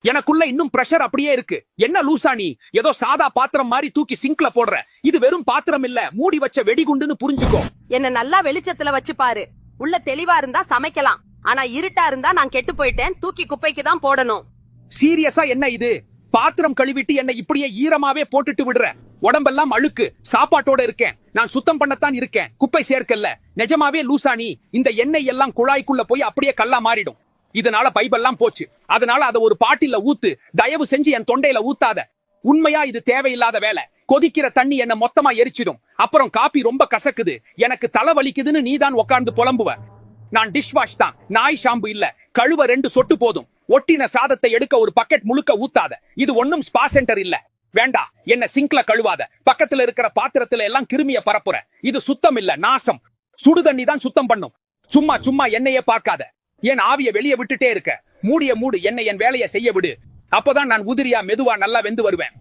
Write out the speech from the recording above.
எனக்குள்ள இன்னும் பிரஷர் அப்படியே இருக்கு. என்ன லூசா நீ? ஏதோ சாதா பாத்திரம் மாதிரி தூக்கி சிங்க்ல போடுற. இது வெறும் பாத்திரம் இல்ல, மூடி வச்ச வெடிகுண்டுன்னு புரிஞ்சுக்கோ. என்ன நல்லா வெளிச்சத்துல வச்சு பாரு. உள்ள தெளிவா இருந்தா சமைக்கலாம், ஆனா இருட்டா இருந்தா நான் கெட்டு போயிட்டேன், தூக்கி குப்பைக்கு தான் போடணும். சீரியஸா என்ன இது? பாத்திரம் கழுவிட்டு என்ன இப்படியே ஈரமாவே போட்டுட்டு விடுற? உடம்பெல்லாம் அழுக்கு. சாப்பாட்டோட இருக்கேன், நான் சுத்தம் பண்ணத்தான் இருக்கேன், குப்பை சேர்க்கல. நிஜமாவே லூசா நீ? இந்த எண்ணெய் எல்லாம் குழாய்க்குள்ள போய் அப்படியே கல்லா மாறிடும். இதனால பைபெல்லாம் போச்சு. அதனால அத ஒரு பாட்டில ஊத்து. தயவு செஞ்சு என் தொண்டையில ஊத்தாத. உண்மையா இது தேவையில்லாத வேலை. கொதிக்கிற தண்ணி என்ன மொத்தமா எரிச்சிடும். அப்புறம் காபி ரொம்ப கசக்குது, எனக்கு தலை வலிக்குதுன்னு நீதான் உட்கார்ந்து புலம்புவ. நான் டிஷ் வாஷ் தான், நாய் ஷாம்பு இல்ல. கழுவ 2 சொட்டு போதும். ஒட்டின சாதத்தை எடுக்க ஒரு பக்கெட் முழுக்க ஊத்தாத. இது ஒன்னும் ஸ்பா சென்டர் இல்ல. வேண்டா, என்ன சிங்க்ல கழுவாத. பக்கத்துல இருக்கிற பாத்திரத்துல எல்லாம் கிருமிய பரப்புற. இது சுத்தம் இல்ல, நாசம். சுடு தண்ணி தான் சுத்தம் பண்ணும். சும்மா சும்மா என்னையே பார்க்காத. என் ஆவிய வெளியே விட்டுட்டே இருக்க. மூடிய மூடு, என்னை என் வேலையை செய்ய விடு. அப்பதான் நான் உதிரியா மெதுவா நல்லா வெந்து வருவேன்.